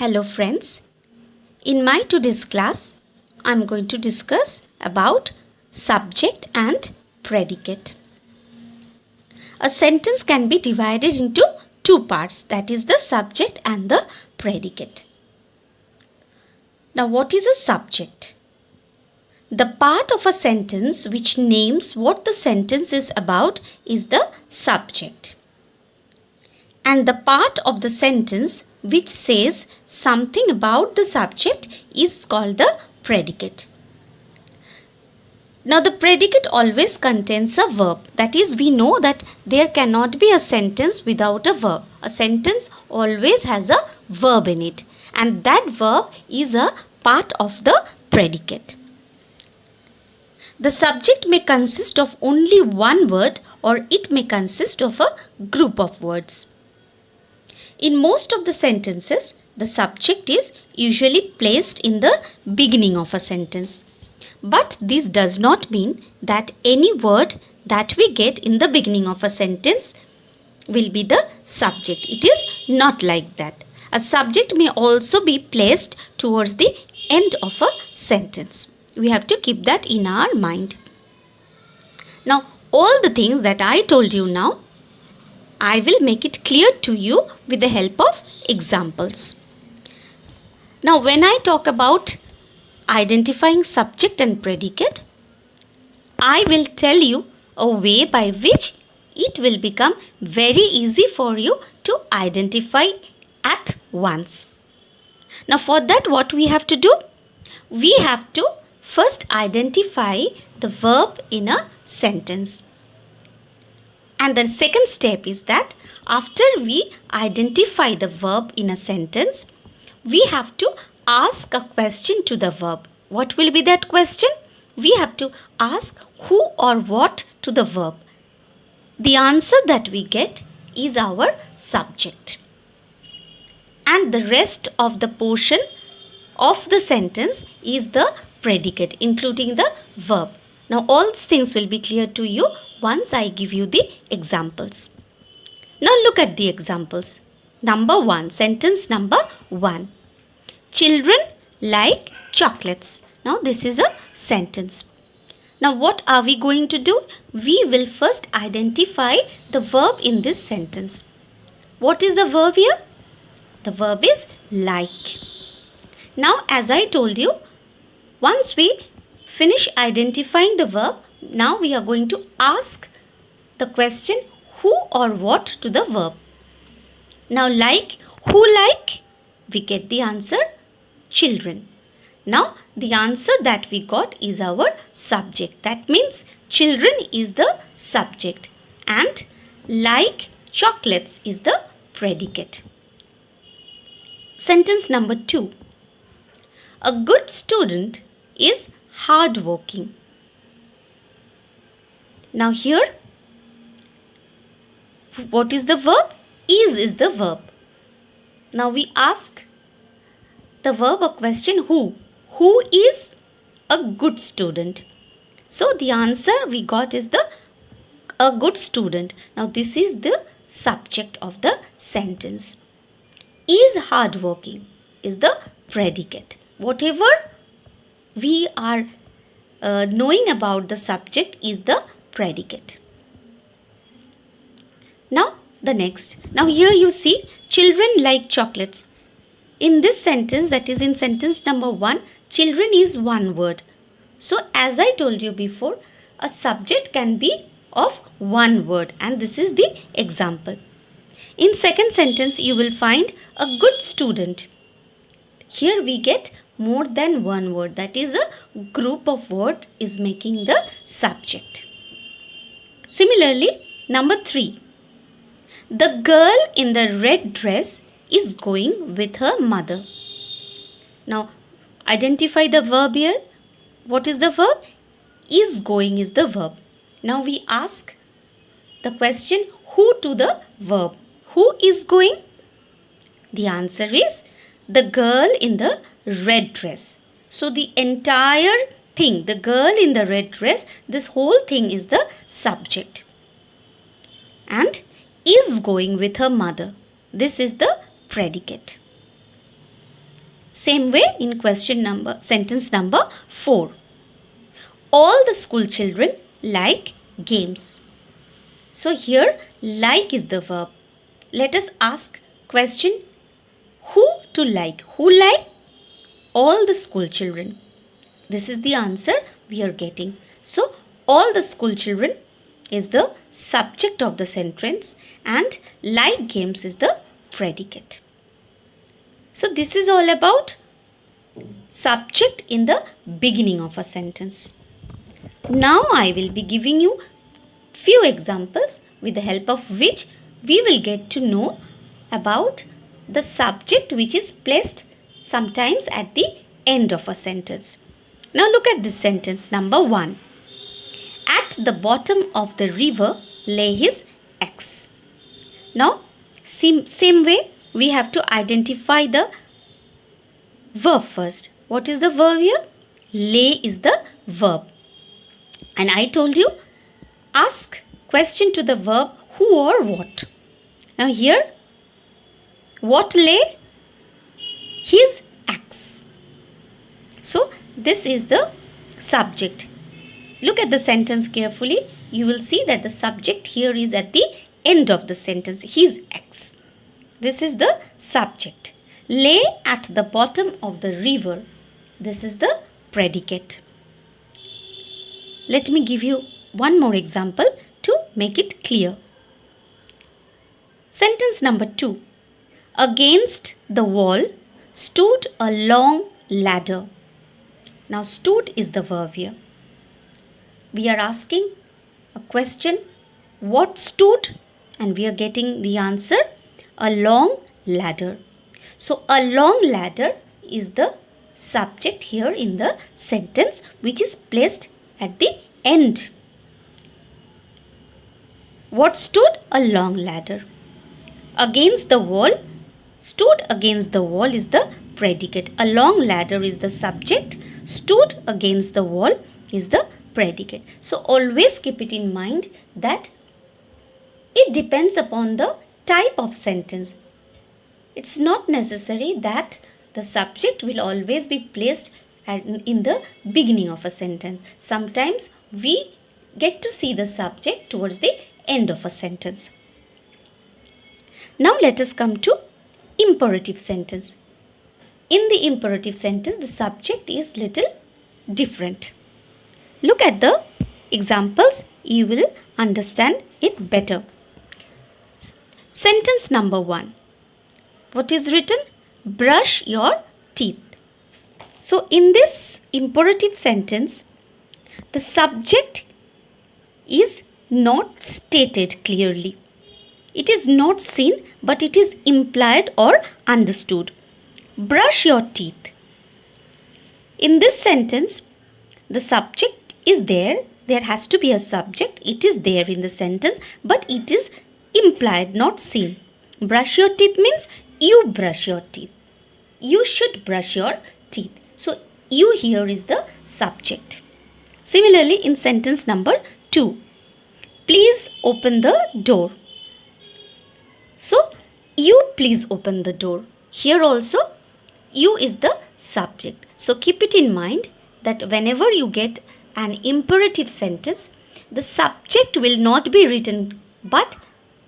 Hello friends, in my today's class, I am going to discuss about subject and predicate. A sentence can be divided into two parts, that is the subject and the predicate. Now what is a subject? The part of a sentence which names what the sentence is about is the subject. And the part of the sentence which says something about the subject is called the predicate. Now the predicate always contains a verb. That is, we know that there cannot be a sentence without a verb. A sentence always has a verb in it, and that verb is a part of the predicate. The subject may consist of only one word, or it may consist of a group of words. In most of the sentences, the subject is usually placed in the beginning of a sentence. But this does not mean that any word that we get in the beginning of a sentence will be the subject. It is not like that. A subject may also be placed towards the end of a sentence. We have to keep that in our mind. Now, all the things that I told you now, I will make it clear to you with the help of examples. Now, when I talk about identifying subject and predicate, I will tell you a way by which it will become very easy for you to identify at once. Now, for that, what we have to do? We have to first identify the verb in a sentence. And the second step is that after we identify the verb in a sentence, we have to ask a question to the verb. What will be that question? We have to ask who or what to the verb. The answer that we get is our subject. And the rest of the portion of the sentence is the predicate, including the verb. Now all these things will be clear to you once I give you the examples. Now look at the examples. Number 1, sentence number 1. Children like chocolates. Now this is a sentence. Now what are we going to do? We will first identify the verb in this sentence. What is the verb here? The verb is like. Now as I told you, once we finish identifying the verb, now we are going to ask the question who or what to the verb. Now like, who like? We get the answer children. Now the answer that we got is our subject. That means children is the subject and like chocolates is the predicate. Sentence number 2. A good student is hardworking. Now here, what is the verb? Is the verb. Now we ask the verb a question who. Who is a good student? So the answer we got is a good student. Now this is the subject of the sentence. Is hardworking is the predicate. Whatever we are knowing about the subject is the predicate. Now the next. Now here you see children like chocolates. In this sentence, that is in sentence number 1, children is one word. So as I told you before, a subject can be of one word, and this is the example. In second sentence, you will find a good student. Here we get more than one word, that is a group of words is making the subject. Similarly, number 3. The girl in the red dress is going with her mother. Now, identify the verb here. What is the verb? Is going is the verb. Now we ask the question who to the verb. Who is going? The answer is the girl in the red dress. So the entire thing, the girl in the red dress, this whole thing is the subject. And is going with her mother. This is the predicate. Same way in sentence number 4. All the school children like games. So here like is the verb. Let us ask question, who to like? Who like? All the school children. This is the answer we are getting. So all the school children is the subject of the sentence and like games is the predicate. So this is all about subject in the beginning of a sentence. Now I will be giving you few examples with the help of which we will get to know about the subject which is placed sometimes at the end of a sentence. Now look at this sentence number 1. At the bottom of the river lay his axe. Now same way we have to identify the verb first. What is the verb here? Lay is the verb. And I told you, ask question to the verb who or what. Now here, what lay? His axe. So this is the subject. Look at the sentence carefully. You will see that the subject here is at the end of the sentence. His axe. This is the subject. Lay at the bottom of the river. This is the predicate. Let me give you one more example to make it clear. Sentence number 2. Against the wall stood a long ladder. Now stood is the verb here. We are asking a question, what stood? And we are getting the answer, a long ladder. So a long ladder is the subject here in the sentence which is placed at the end. What stood? A long ladder. Against the wall, stood against the wall is the predicate. A long ladder is the subject. Stood against the wall is the predicate. So always keep it in mind that it depends upon the type of sentence. It's not necessary that the subject will always be placed in the beginning of a sentence. Sometimes we get to see the subject towards the end of a sentence. Now let us come to imperative sentence. In the imperative sentence, the subject is little different. Look at the examples, you will understand it better. Sentence number 1. What is written? Brush your teeth. So in this imperative sentence, the subject is not stated clearly. It is not seen, but it is implied or understood. Brush your teeth. In this sentence, the subject is there. There has to be a subject. It is there in the sentence, but it is implied, not seen. Brush your teeth means you brush your teeth. You should brush your teeth. So, you here is the subject. Similarly, in sentence number 2, please open the door. So, you please open the door. Here also, you is the subject. So, keep it in mind that whenever you get an imperative sentence, the subject will not be written, but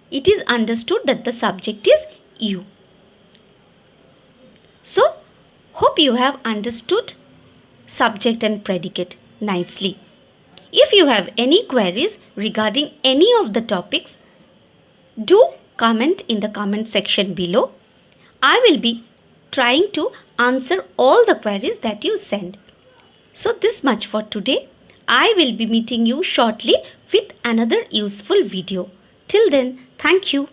it is understood that the subject is you. So, hope you have understood subject and predicate nicely. If you have any queries regarding any of the topics, do comment in the comment section below. I will be trying to answer all the queries that you send. So this much for today. I will be meeting you shortly with another useful video. Till then, thank you.